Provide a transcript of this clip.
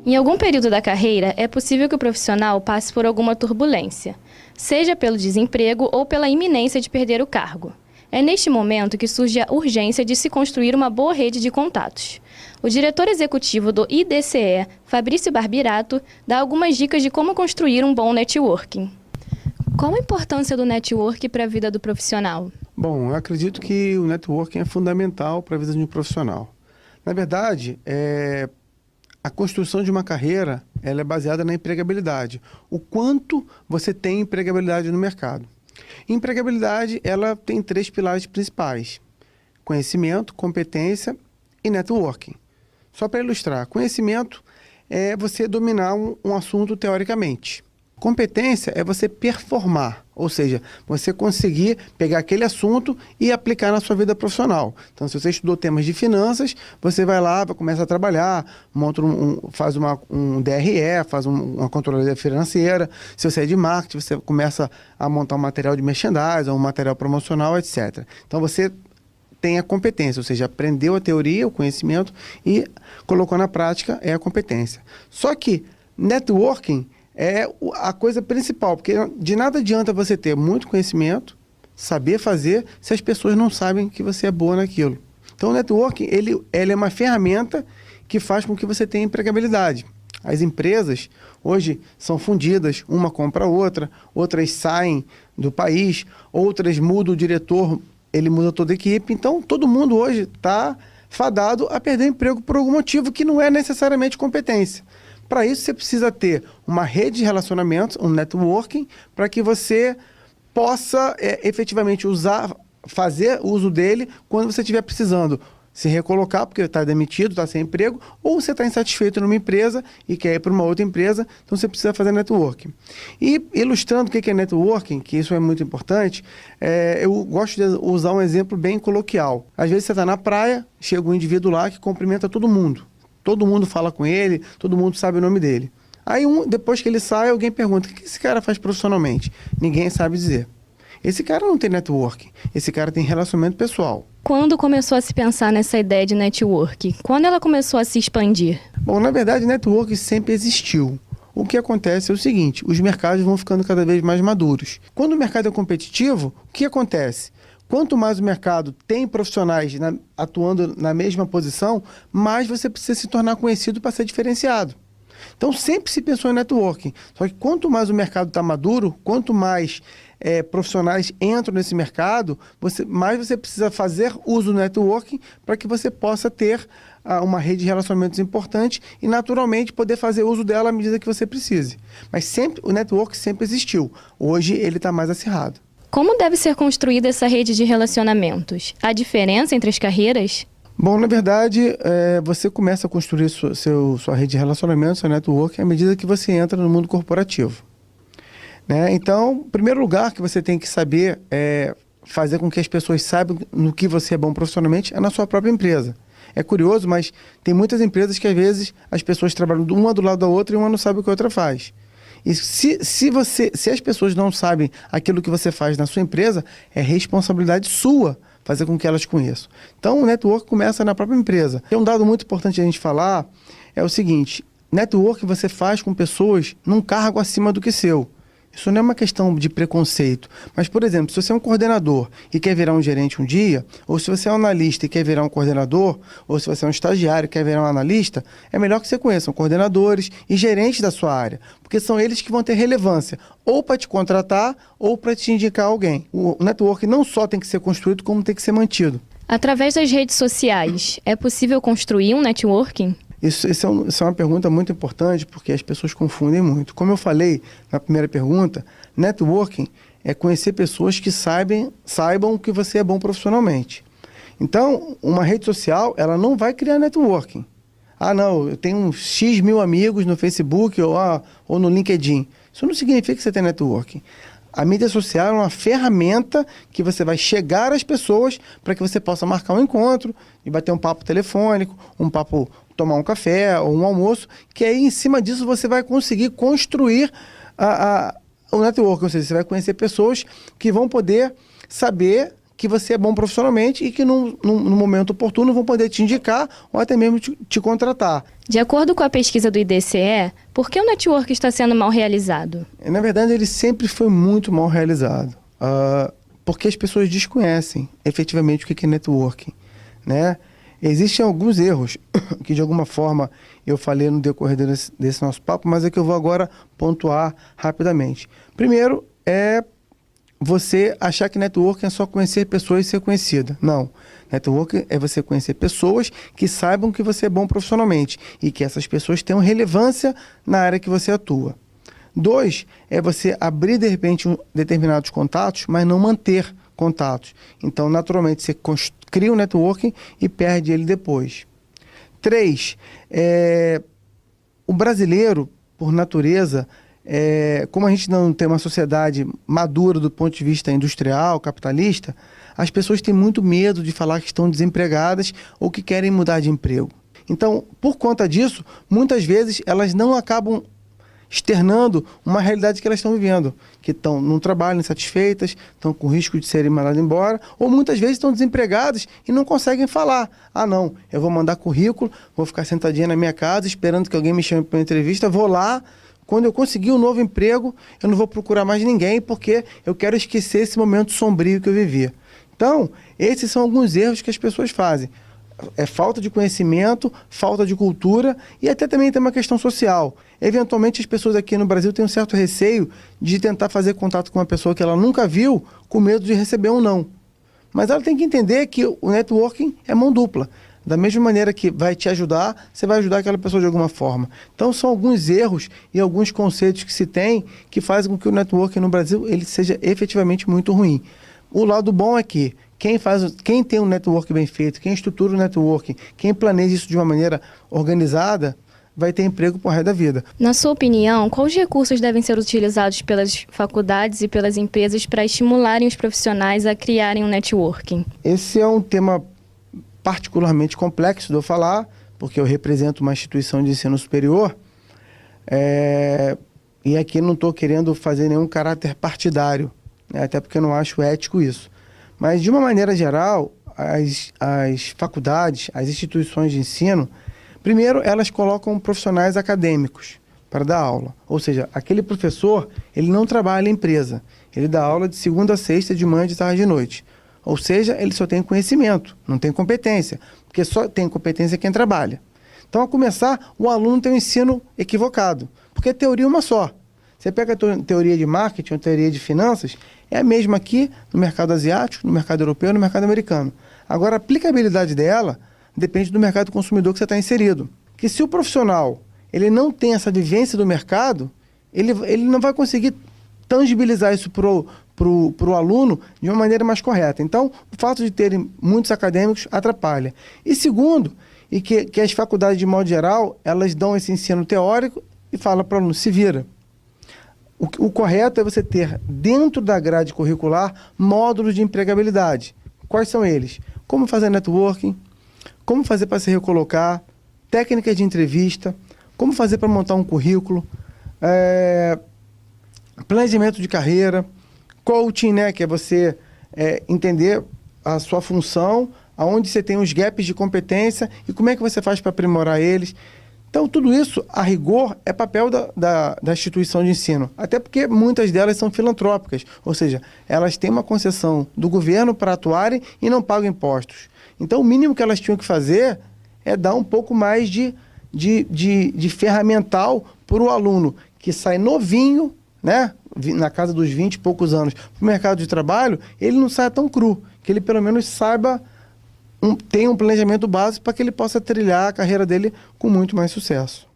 Em algum período da carreira, é possível que o profissional passe por alguma turbulência, seja pelo desemprego ou pela iminência de perder o cargo. É neste momento que surge a urgência de se construir uma boa rede de contatos. O diretor executivo do IDCE, Fabrício Barbirato, dá algumas dicas de como construir um bom networking. Qual a importância do networking para a vida do profissional? Bom, eu acredito que o networking é fundamental para a vida de um profissional. Na verdade, a construção de uma carreira ela é baseada na empregabilidade. O quanto você tem empregabilidade no mercado. Empregabilidade, ela tem 3 pilares principais: conhecimento, competência e networking. Só para ilustrar, conhecimento é você dominar um assunto teoricamente. Competência é você performar, ou seja, você conseguir pegar aquele assunto e aplicar na sua vida profissional. Então, se você estudou temas de finanças, você vai lá, começa a trabalhar, monta faz um DRE, faz uma controladoria financeira. Se você é de marketing, você começa a montar um material de merchandising, um material promocional, etc. Então, você tem a competência, ou seja, aprendeu a teoria, o conhecimento e colocou na prática, é a competência. Só que networking é a coisa principal, porque de nada adianta você ter muito conhecimento, saber fazer, se as pessoas não sabem que você é boa naquilo. Então o networking, ele é uma ferramenta que faz com que você tenha empregabilidade. As empresas hoje são fundidas, uma compra a outra, outras saem do país, outras mudam o diretor, ele muda toda a equipe. Então todo mundo hoje está fadado a perder emprego por algum motivo que não é necessariamente competência. Para isso, você precisa ter uma rede de relacionamentos, um networking, para que você possa efetivamente fazer uso dele quando você estiver precisando se recolocar, porque está demitido, está sem emprego, ou você está insatisfeito numa empresa e quer ir para uma outra empresa, então você precisa fazer networking. E ilustrando o que é networking, que isso é muito importante, eu gosto de usar um exemplo bem coloquial. Às vezes você está na praia, chega um indivíduo lá que cumprimenta todo mundo. Todo mundo fala com ele, todo mundo sabe o nome dele. Aí, depois que ele sai, alguém pergunta: o que esse cara faz profissionalmente? Ninguém sabe dizer. Esse cara não tem networking, esse cara tem relacionamento pessoal. Quando começou a se pensar nessa ideia de networking? Quando ela começou a se expandir? Bom, na verdade, networking sempre existiu. O que acontece é o seguinte: os mercados vão ficando cada vez mais maduros. Quando o mercado é competitivo, o que acontece? Quanto mais o mercado tem profissionais atuando na mesma posição, mais você precisa se tornar conhecido para ser diferenciado. Então, sempre se pensou em networking. Só que quanto mais o mercado está maduro, quanto mais profissionais entram nesse mercado, mais você precisa fazer uso do networking para que você possa ter uma rede de relacionamentos importante e, naturalmente, poder fazer uso dela à medida que você precise. Mas sempre, o networking sempre existiu. Hoje, ele está mais acirrado. Como deve ser construída essa rede de relacionamentos? Há diferença entre as carreiras? Bom, na verdade, você começa a construir sua rede de relacionamentos, seu network, à medida que você entra no mundo corporativo. Né? Então, o primeiro lugar que você tem que saber fazer com que as pessoas saibam no que você é bom profissionalmente é na sua própria empresa. É curioso, mas tem muitas empresas que, às vezes, as pessoas trabalham uma do lado da outra e uma não sabe o que a outra faz. E se as pessoas não sabem aquilo que você faz na sua empresa, é responsabilidade sua fazer com que elas conheçam. Então, o network começa na própria empresa. Um dado muito importante a gente falar é o seguinte: network você faz com pessoas num cargo acima do que seu. Isso não é uma questão de preconceito. Mas, por exemplo, se você é um coordenador e quer virar um gerente um dia, ou se você é um analista e quer virar um coordenador, ou se você é um estagiário e quer virar um analista, é melhor que você conheça coordenadores e gerentes da sua área, porque são eles que vão ter relevância, ou para te contratar, ou para te indicar alguém. O network não só tem que ser construído, como tem que ser mantido. Através das redes sociais, é possível construir um networking? Isso é uma pergunta muito importante, porque as pessoas confundem muito. Como eu falei na primeira pergunta, networking é conhecer pessoas que saibam que você é bom profissionalmente. Então, uma rede social, ela não vai criar networking. Ah, não, eu tenho uns X mil amigos no Facebook ou no LinkedIn. Isso não significa que você tem networking. A mídia social é uma ferramenta que você vai chegar às pessoas para que você possa marcar um encontro e bater um papo telefônico, tomar um café ou um almoço, que aí em cima disso você vai conseguir construir o network, ou seja, você vai conhecer pessoas que vão poder saber que você é bom profissionalmente e que no momento oportuno vão poder te indicar ou até mesmo te contratar. De acordo com a pesquisa do IDCE, por que o network está sendo mal realizado? Na verdade, ele sempre foi muito mal realizado, porque as pessoas desconhecem efetivamente o que é networking, né? Existem alguns erros que, de alguma forma, eu falei no decorrer desse nosso papo, mas é que eu vou agora pontuar rapidamente. Primeiro, é você achar que networking é só conhecer pessoas e ser conhecida. Não. Networking é você conhecer pessoas que saibam que você é bom profissionalmente e que essas pessoas tenham relevância na área que você atua. 2, é você abrir, de repente, determinados contatos, mas não manter contatos. Então, naturalmente, você cria um networking e perde ele depois. 3, o brasileiro, por natureza, como a gente não tem uma sociedade madura do ponto de vista industrial, capitalista, as pessoas têm muito medo de falar que estão desempregadas ou que querem mudar de emprego. Então, por conta disso, muitas vezes elas não acabam externando uma realidade que elas estão vivendo, que estão num trabalho insatisfeitas, estão com risco de serem mandadas embora, ou muitas vezes estão desempregadas e não conseguem falar. Ah, não, eu vou mandar currículo, vou ficar sentadinha na minha casa esperando que alguém me chame para uma entrevista, vou lá, quando eu conseguir um novo emprego, eu não vou procurar mais ninguém porque eu quero esquecer esse momento sombrio que eu vivi. Então, esses são alguns erros que as pessoas fazem. É falta de conhecimento, falta de cultura e até também tem uma questão social. Eventualmente, as pessoas aqui no Brasil têm um certo receio de tentar fazer contato com uma pessoa que ela nunca viu, com medo de receber um não. Mas ela tem que entender que o networking é mão dupla. Da mesma maneira que vai te ajudar, você vai ajudar aquela pessoa de alguma forma. Então, são alguns erros e alguns conceitos que se tem que fazem com que o networking no Brasil ele seja efetivamente muito ruim. O lado bom é que quem tem um network bem feito, quem estrutura o networking, quem planeja isso de uma maneira organizada, vai ter emprego por resto da vida. Na sua opinião, quais recursos devem ser utilizados pelas faculdades e pelas empresas para estimularem os profissionais a criarem um networking? Esse é um tema particularmente complexo de eu falar, porque eu represento uma instituição de ensino superior, e aqui não estou querendo fazer nenhum caráter partidário, né, até porque eu não acho ético isso. Mas, de uma maneira geral, as faculdades, as instituições de ensino, primeiro, elas colocam profissionais acadêmicos para dar aula. Ou seja, aquele professor, ele não trabalha em empresa. Ele dá aula de segunda a sexta, de manhã, de tarde e de noite. Ou seja, ele só tem conhecimento, não tem competência. Porque só tem competência quem trabalha. Então, a começar, o aluno tem um ensino equivocado. Porque a teoria é uma só. Você pega a teoria de marketing, a teoria de finanças, é a mesma aqui no mercado asiático, no mercado europeu e no mercado americano. Agora, a aplicabilidade dela depende do mercado consumidor que você está inserido. Que se o profissional ele não tem essa vivência do mercado, ele não vai conseguir tangibilizar isso pro aluno de uma maneira mais correta. Então, o fato de terem muitos acadêmicos atrapalha. E segundo, e que as faculdades, de modo geral, elas dão esse ensino teórico e falam para o aluno, se vira. O correto é você ter, dentro da grade curricular, módulos de empregabilidade. Quais são eles? Como fazer networking, como fazer para se recolocar, técnicas de entrevista, como fazer para montar um currículo, planejamento de carreira, coaching, né, que é você entender a sua função, aonde você tem os gaps de competência e como é que você faz para aprimorar eles. Então, tudo isso, a rigor, é papel da instituição de ensino. Até porque muitas delas são filantrópicas, ou seja, elas têm uma concessão do governo para atuarem e não pagam impostos. Então, o mínimo que elas tinham que fazer é dar um pouco mais de ferramental para o aluno que sai novinho, né, na casa dos 20 e poucos anos, para o mercado de trabalho, ele não saia tão cru, que ele pelo menos saiba tem um planejamento básico para que ele possa trilhar a carreira dele com muito mais sucesso.